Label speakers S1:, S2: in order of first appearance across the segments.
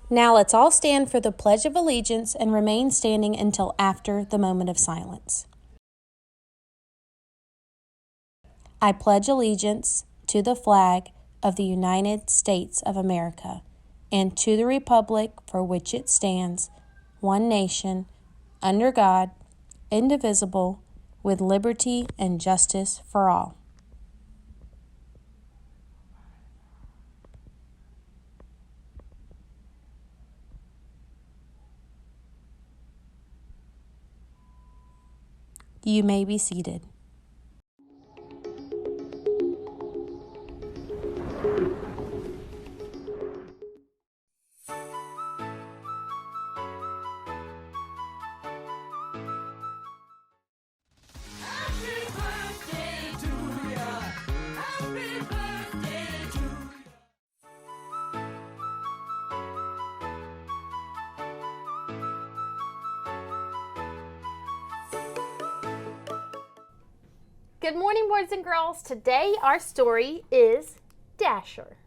S1: Now let's all stand for the Pledge of Allegiance and remain standing until after the moment of silence. I pledge allegiance to the flag of the United States of America and to the republic for which it stands, one nation, under God, indivisible, with liberty and justice for all. You may be seated.
S2: Good morning, boys and girls. Today our story is Dasher.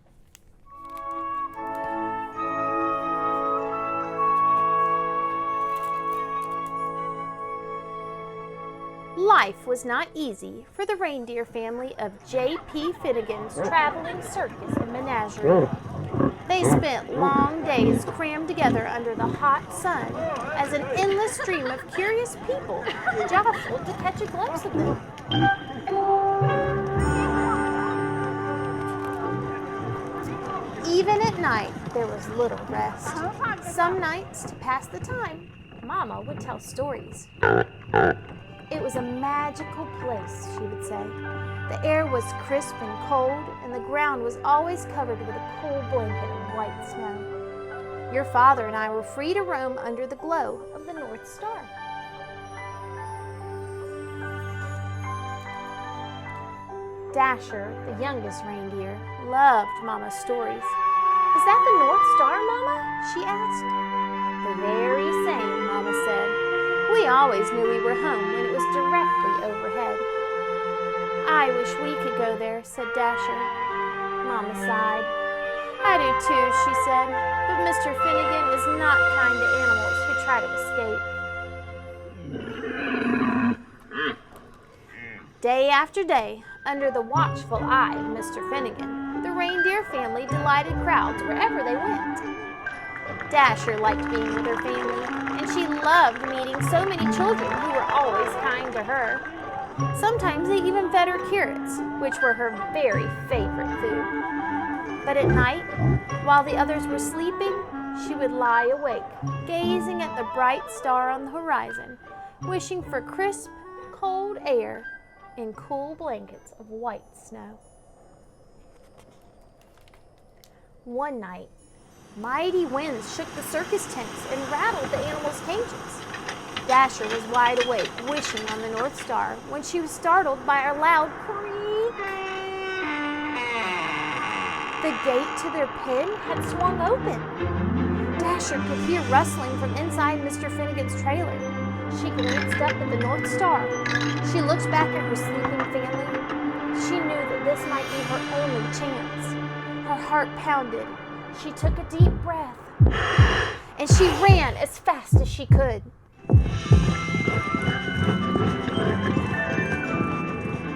S2: Life was not easy for the reindeer family of J.P. Finnegan's traveling circus and menagerie. They spent long days crammed together under the hot sun as an endless stream of curious people jostled to catch a glimpse of them. Even at night, there was little rest. Some nights, to pass the time, Mama would tell stories. It was a magical place, she would say. The air was crisp and cold, and the ground was always covered with a cool blanket of white snow. Your father and I were free to roam under the glow of the North Star. Dasher, the youngest reindeer, loved Mama's stories. "Is that the North Star, Mama?" she asked. "The very same," Mama said. "We always knew we were home when it was directly overhead." "I wish we could go there," said Dasher. Mama sighed. "I do too," she said, "but Mr. Finnegan is not kind to animals who try to escape." Day after day, under the watchful eye of Mr. Finnegan, the reindeer family delighted crowds wherever they went. Dasher liked being with her family, and she loved meeting so many children who were always kind to her. Sometimes they even fed her carrots, which were her very favorite food. But at night, while the others were sleeping, she would lie awake, gazing at the bright star on the horizon, wishing for crisp, cold air and cool blankets of white snow. One night, mighty winds shook the circus tents and rattled the animals' cages. Dasher was wide awake, wishing on the North Star, when she was startled by a loud creak. The gate to their pen had swung open. Dasher could hear rustling from inside Mr. Finnegan's trailer. She glanced up at the North Star. She looked back at her sleeping family. She knew that this might be her only chance. Her heart pounded. She took a deep breath, and she ran as fast as she could.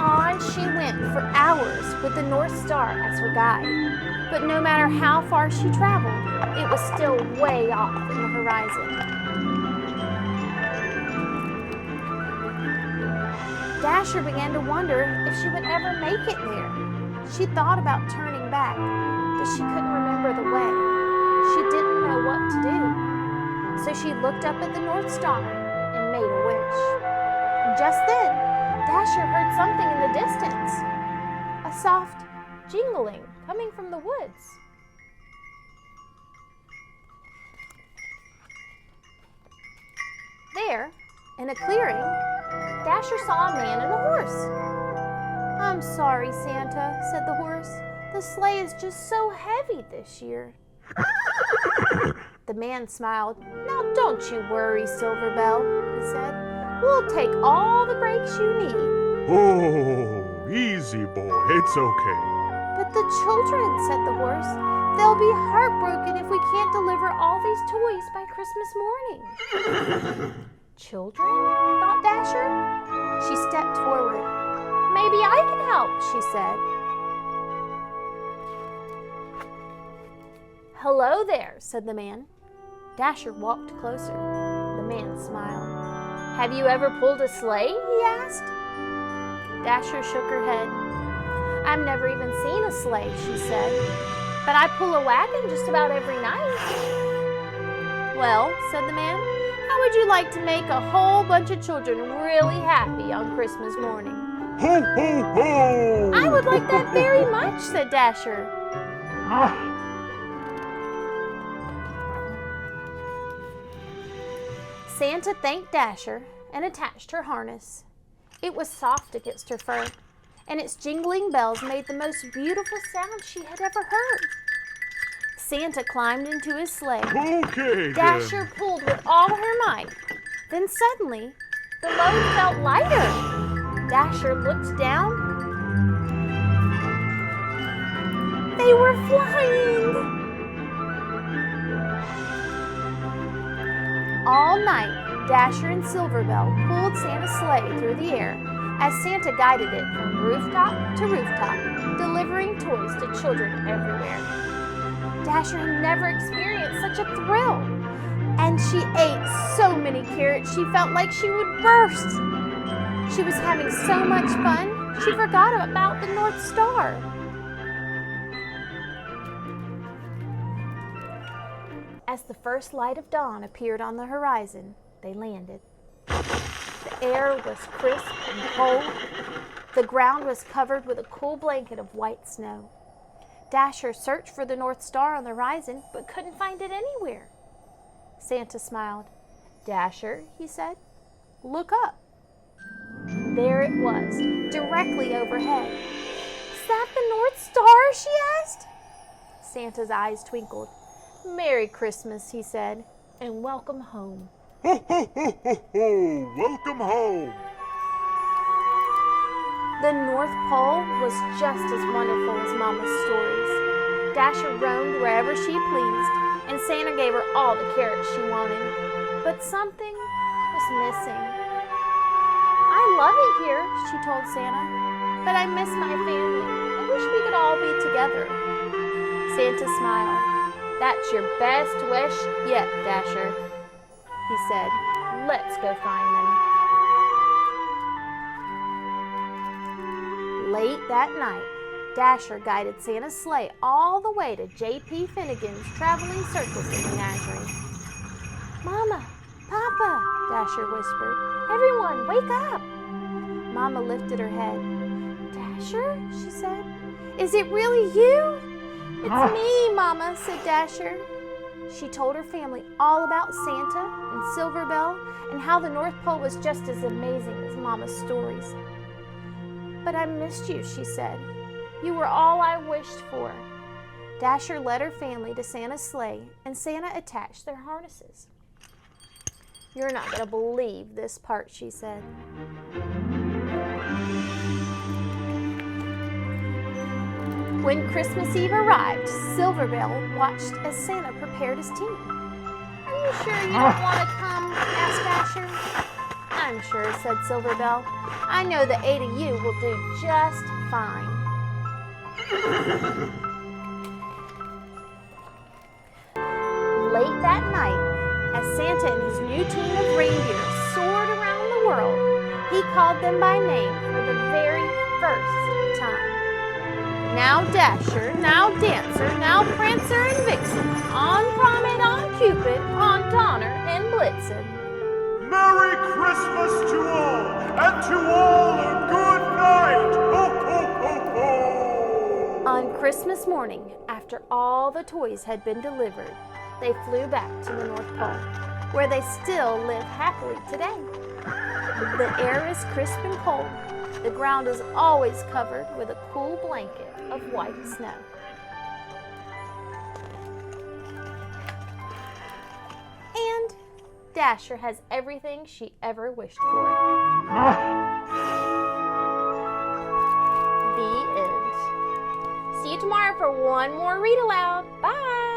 S2: On she went for hours with the North Star as her guide. But no matter how far she traveled, it was still way off in the horizon. Dasher began to wonder if she would ever make it there. She thought about turning back, but she couldn't remember the way. She didn't know what to do. So she looked up at the North Star and made a wish. Just then, Dasher heard something in the distance. A soft jingling coming from the woods. There, in a clearing, Dasher saw a man and a horse. "I'm sorry, Santa," said the horse. "The sleigh is just so heavy this year." The man smiled. "Now don't you worry, Silver Bell," he said. "We'll take all the breaks you need."
S3: "Oh, easy boy, it's okay."
S2: "But the children," said the horse. They'll be heartbroken if we can't deliver all these toys by Christmas morning. Children? Thought Dasher. She stepped forward. Maybe I can help, she said. Hello there, said the man. Dasher walked closer. The man smiled. Have you ever pulled a sleigh? He asked. Dasher shook her head. I've never even seen a sleigh, she said. But I pull a wagon just about every night. Well, said the man, how would you like to make a whole bunch of children really happy on Christmas morning?
S3: Ho, ho, ho!
S2: I would like that very much, said Dasher. Santa thanked Dasher and attached her harness. It was soft against her fur, and its jingling bells made the most beautiful sound she had ever heard. Santa climbed into his sleigh.
S3: Okay,
S2: Dasher pulled with all her might. Then suddenly, the load felt lighter. Dasher looked down. They were flying! All night, Dasher and Silverbell pulled Santa's sleigh through the air as Santa guided it from rooftop to rooftop, delivering toys to children everywhere. Dasher had never experienced such a thrill, and she ate so many carrots she felt like she would burst. She was having so much fun, she forgot about the North Star. As the first light of dawn appeared on the horizon, they landed. The air was crisp and cold. The ground was covered with a cool blanket of white snow. Dasher searched for the North Star on the horizon, but couldn't find it anywhere. Santa smiled. Dasher, he said, look up. There it was, directly overhead. Is that the North Star? She asked. Santa's eyes twinkled. Merry Christmas, he said, and welcome home.
S3: Ho, ho, ho, ho, ho! Welcome home!
S2: The North Pole was just as wonderful as Mama's stories. Dasher roamed wherever she pleased, and Santa gave her all the carrots she wanted. But something was missing. I love it here, she told Santa, but I miss my family. I wish we could all be together. Santa smiled. That's your best wish yet, Dasher, he said. Let's go find them. Late that night, Dasher guided Santa's sleigh all the way to J.P. Finnegan's traveling circus in Menagerie. Mama, Papa, Dasher whispered. Everyone, wake up! Mama lifted her head. Dasher, she said, is it really you? It's me, Mama, said Dasher. She told her family all about Santa and Silverbell and how the North Pole was just as amazing as Mama's stories. But I missed you, she said. You were all I wished for. Dasher led her family to Santa's sleigh, and Santa attached their harnesses. You're not going to believe this part, she said. When Christmas Eve arrived, Silverbell watched as Santa prepared his tea. Are you sure you don't want to come? Asked Dasher. I'm sure, said Silverbell. I know the 8 of you will do just fine. Late that night, as Santa and his new team of reindeer soared around the world, he called them by name for the very first time. Now Dasher, now Dancer, now Prancer and Vixen, on Comet, on Cupid, on Donner and Blitzen.
S3: Merry Christmas to all, and to all a good night! Ho, ho, ho, ho!
S2: On Christmas morning, after all the toys had been delivered, they flew back to the North Pole, where they still live happily today. The air is crisp and cold. The ground is always covered with a cool blanket of white snow. And Dasher has everything she ever wished for. The end. See you tomorrow for one more read aloud. Bye.